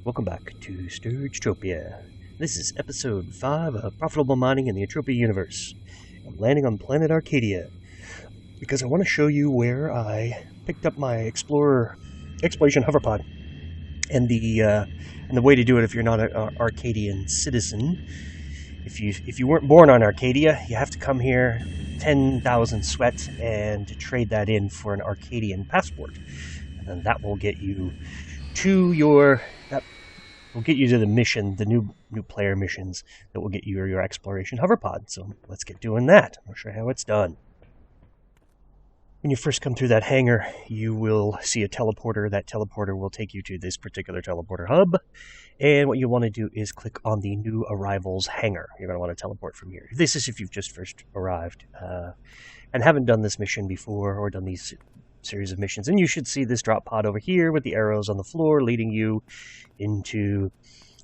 Welcome back to Entropia. This is episode 5 of Profitable Mining in the Entropia universe. I'm landing on Planet Arkadia because I want to show you where I picked up my Exploration Hoverpod. And the way to do it if you're not an Arcadian citizen, if you weren't born on Arkadia, you have to come here, 10,000 sweat, and trade that in for an Arcadian passport. And then that will get you to the mission, the new player missions that will get you your Exploration Hoverpod. So let's get doing that. I'll show you how it's done. When you first come through that hangar, you will see a teleporter. That teleporter will take you to this particular teleporter hub. And what you want to do is click on the new arrivals hangar. You're going to want to teleport from here. This is if you've just first arrived and haven't done this mission before or done these series of missions. And you should see this drop pod over here with the arrows on the floor leading you into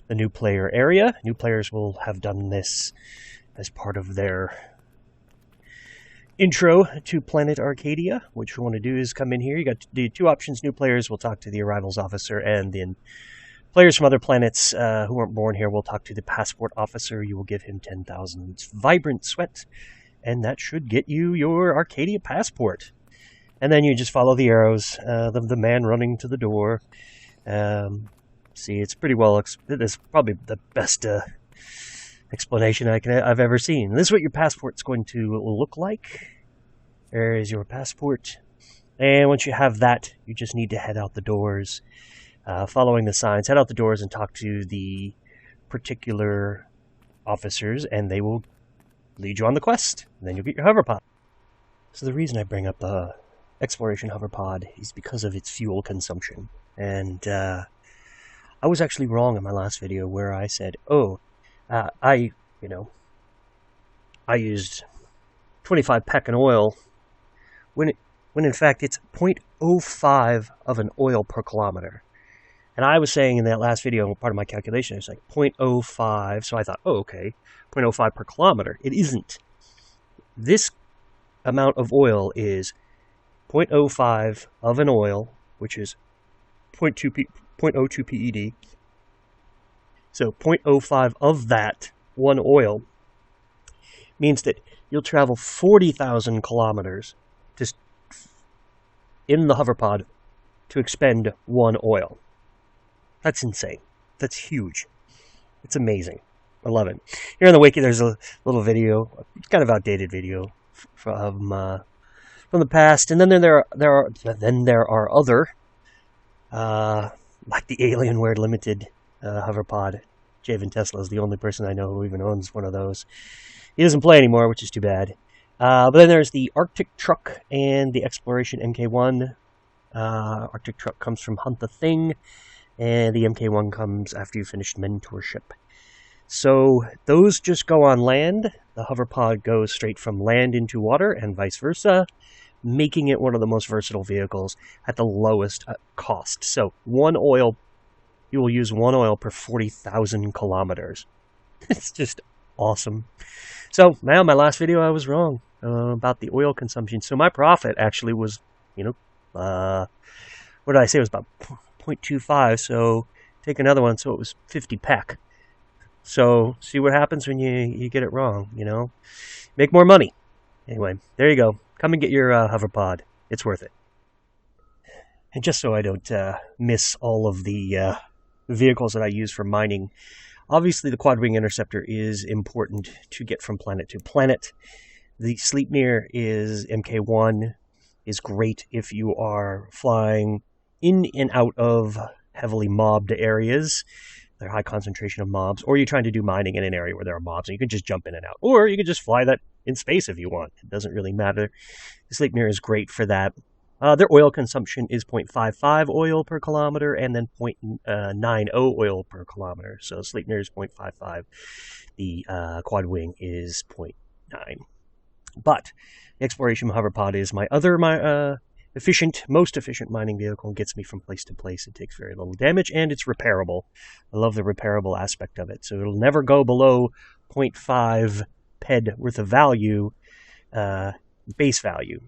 the new player area. New players will have done this as part of their intro to Planet Arkadia. What you want to do is come in here. You got the two options. New players will talk to the arrivals officer, and then players from other planets who weren't born here will talk to the passport officer. You will give him 10,000 vibrant sweat, and that should get you your Arkadia passport. And then you just follow the arrows, the man running to the door. See, it's pretty well, it's probably the best explanation I've ever seen. This is what your passport's going to look like. There is your passport. And once you have that, you just need to head out the doors, following the signs. Head out the doors and talk to the particular officers, and they will lead you on the quest. And then you'll get your hoverpod. So the reason I bring up Exploration Hoverpod is because of its fuel consumption. And I was actually wrong in my last video where I said, I used 25 peck in oil when in fact it's 0.05 of an oil per kilometer. And I was saying in that last video, part of my calculation, it's like 0.05, so I thought, 0.05 per kilometer. It isn't. This amount of oil is 0.05 of an oil, which is 0.02 PED. So 0.05 of that one oil means that you'll travel 40,000 kilometers just in the hoverpod to expend one oil. That's insane. That's huge. It's amazing. I love it. Here in the wiki, there's a little video, kind of outdated video from the past, and then there are other, like the Alienware Limited hoverpod. Javen Tesla is the only person I know who even owns one of those. He doesn't play anymore, which is too bad. But then there's the Arctic Truck and the Exploration MK1. Arctic Truck comes from Hunt the Thing, and the MK1 comes after you finished mentorship. So those just go on land. The hoverpod goes straight from land into water and vice versa, making it one of the most versatile vehicles at the lowest cost. So you will use one oil per 40,000 kilometers. It's just awesome. So now my last video I was wrong about the oil consumption. So my profit actually was, what did I say? It was about 0.25. So take another one. So it was 50 peck. So see what happens when you get it wrong, Make more money. Anyway, there you go. Come and get your hoverpod. It's worth it. And just so I don't miss all of the vehicles that I use for mining, obviously the quad-wing interceptor is important to get from planet to planet. The Sleipnir is MK1 is great if you are flying in and out of heavily mobbed areas. There are high concentration of mobs, or you're trying to do mining in an area where there are mobs, and you can just jump in and out. Or you can just fly that in space if you want. It doesn't really matter. The Sleipnir is great for that. Their oil consumption is 0.55 oil per kilometer, and then 0.90 oil per kilometer. So Sleipnir is 0.55. The quad wing is 0.9. But the Exploration Hoverpod is my most efficient mining vehicle, and gets me from place to place. It takes very little damage, and it's repairable. I love the repairable aspect of it. So it'll never go below 0.5 PED worth of value, base value.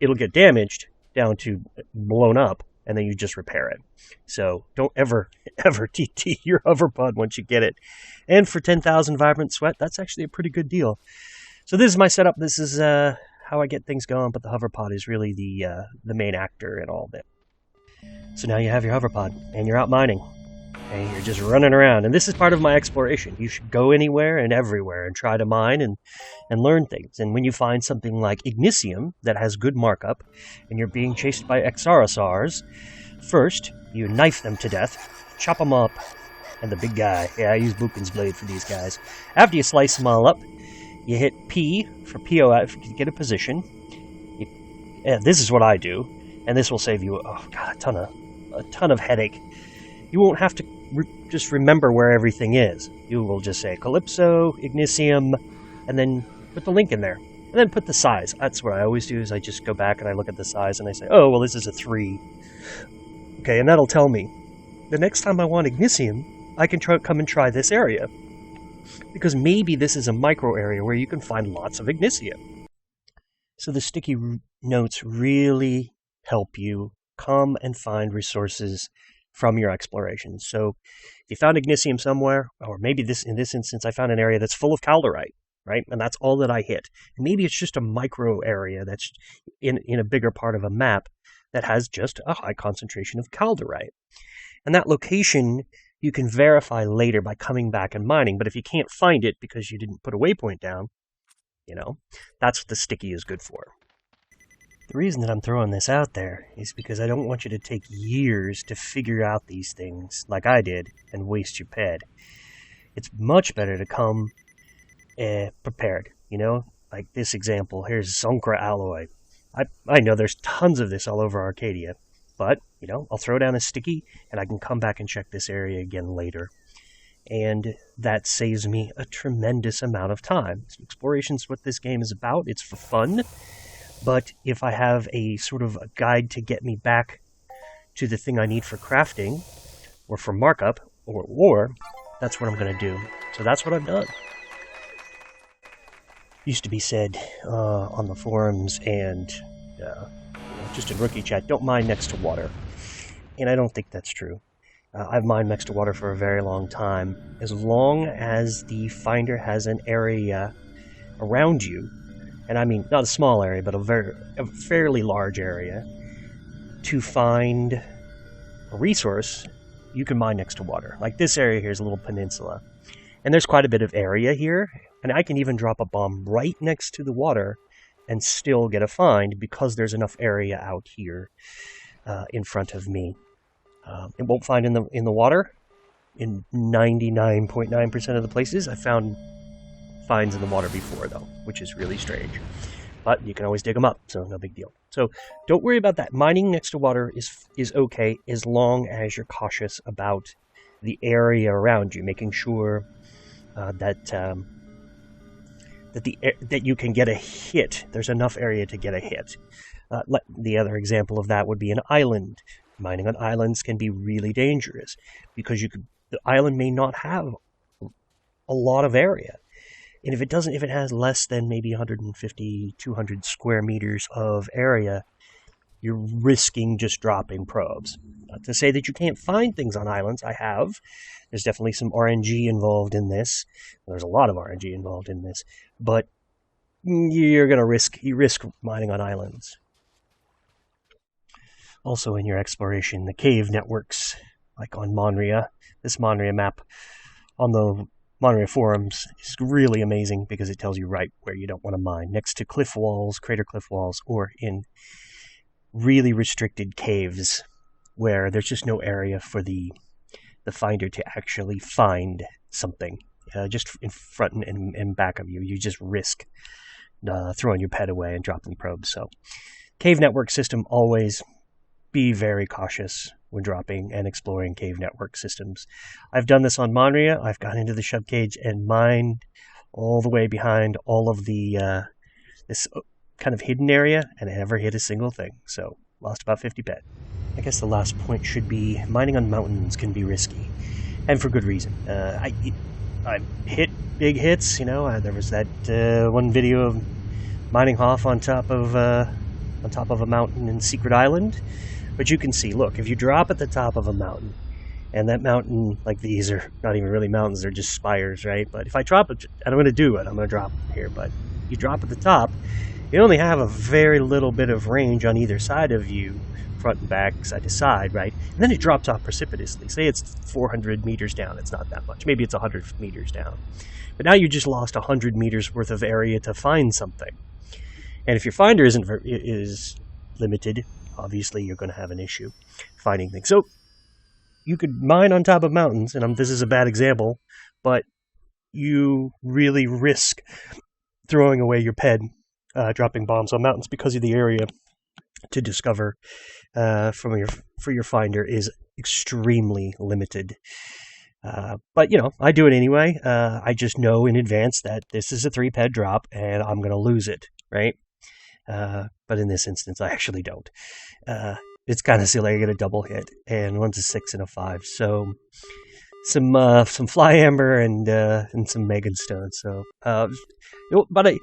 It'll get damaged down to blown up, and then you just repair it. So don't ever TT your hoverpod once you get it. And for 10,000 vibrant sweat, that's actually a pretty good deal. So this is my setup. This is how I get things going, but the hoverpod is really the main actor in all of it. So now you have your hoverpod, and you're out mining. And you're just running around. And this is part of my exploration. You should go anywhere and everywhere and try to mine and learn things. And when you find something like Ignisium that has good markup, and you're being chased by Exarosaurs, first, you knife them to death, chop them up, and the big guy. Yeah, I use Buchan's blade for these guys. After you slice them all up, you hit P for PO to get a position. This is what I do, and this will save you a ton of headache. You won't have to just remember where everything is. You will just say Calypso, Ignisium, and then put the link in there. And then put the size. That's what I always do, is I just go back and I look at the size and I say, oh, well, this is a 3. Okay, and that'll tell me. The next time I want Ignisium, I can come and try this area. Because maybe this is a micro area where you can find lots of Ignisium. So the sticky notes really help you come and find resources from your explorations. So if you found Ignisium somewhere, or maybe in this instance I found an area that's full of calderite, right? And that's all that I hit. And maybe it's just a micro area that's in a bigger part of a map that has just a high concentration of calderite. And that location you can verify later by coming back and mining. But if you can't find it because you didn't put a waypoint down, that's what the sticky is good for. The reason that I'm throwing this out there is because I don't want you to take years to figure out these things like I did and waste your ped. It's much better to come prepared, like this example. Here's Zonkra alloy. I know there's tons of this all over Arkadia, but, I'll throw down a sticky and I can come back and check this area again later. And that saves me a tremendous amount of time. So exploration's what this game is about. It's for fun. But if I have a sort of a guide to get me back to the thing I need for crafting, or for markup, or war, that's what I'm going to do. So that's what I've done. Used to be said on the forums and just in rookie chat, don't mine next to water. And I don't think that's true. I've mined next to water for a very long time. As long as the finder has an area around you, and I mean not a small area, but a fairly large area, to find a resource, you can mine next to water. Like this area here is a little peninsula. And there's quite a bit of area here, and I can even drop a bomb right next to the water and still get a find because there's enough area out here in front of me. It won't find in the water. In 99.9% of the places, I found finds in the water before, though, which is really strange. But you can always dig them up, so no big deal. So don't worry about that. Mining next to water is okay as long as you're cautious about the area around you, making sure that you can get a hit. There's enough area to get a hit. The other example of that would be an island. Mining on islands can be really dangerous because the island may not have a lot of area. And if it has less than maybe 150, 200 square meters of area, you're risking just dropping probes. Not to say that you can't find things on islands. I have. There's definitely some RNG involved in this. There's a lot of RNG involved in this. But you risk mining on islands. Also in your exploration, the cave networks, like on Monria. This Monria map on the Monria forums is really amazing because it tells you right where you don't want to mine, next to cliff walls, crater cliff walls, or in really restricted caves where there's just no area for the finder to actually find something. Just in front and back of you. You just risk throwing your pet away and dropping probes. So cave network system, always be very cautious when dropping and exploring cave network systems. I've done this on Monria. I've gone into the shub cage and mined all the way behind all of the this kind of hidden area, and I never hit a single thing. So lost about 50 pet. I guess the last point should be mining on mountains can be risky, and for good reason. I hit big hits. There was that one video of mining Hoff on top of a mountain in Secret Island. But you can see, look, if you drop at the top of a mountain, and that mountain, like these are not even really mountains, they're just spires, right? But if I drop it, and I'm going to do it, I'm going to drop here, but you drop at the top, you only have a very little bit of range on either side of you, front and back, side to side, right? And then it drops off precipitously. Say it's 400 meters down, it's not that much. Maybe it's 100 meters down. But now you just lost 100 meters worth of area to find something. And if your finder is limited, obviously you're going to have an issue finding things. So you could mine on top of mountains, and this is a bad example, but you really risk throwing away your ped dropping bombs on mountains because of the area to discover for your finder is extremely limited. But, I do it anyway. I just know in advance that this is a 3-ped drop, and I'm going to lose it, right? But in this instance, I actually don't. It's kind of silly. I get a double hit, and one's a 6 and a 5. So some fly amber and some Megan stone. So, but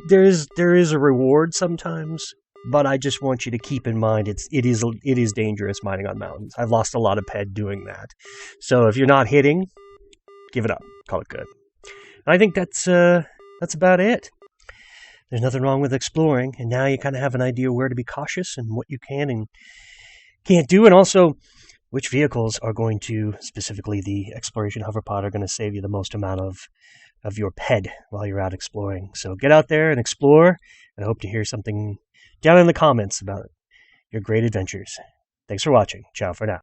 there is a reward sometimes. But I just want you to keep in mind it is dangerous mining on mountains. I've lost a lot of ped doing that. So if you're not hitting, give it up. Call it good. I think that's about it. There's nothing wrong with exploring, and now you kind of have an idea where to be cautious and what you can and can't do, and also which vehicles are going to, specifically the Exploration Hoverpod, are going to save you the most amount of your ped while you're out exploring. So get out there and explore, and I hope to hear something down in the comments about your great adventures. Thanks for watching. Ciao for now.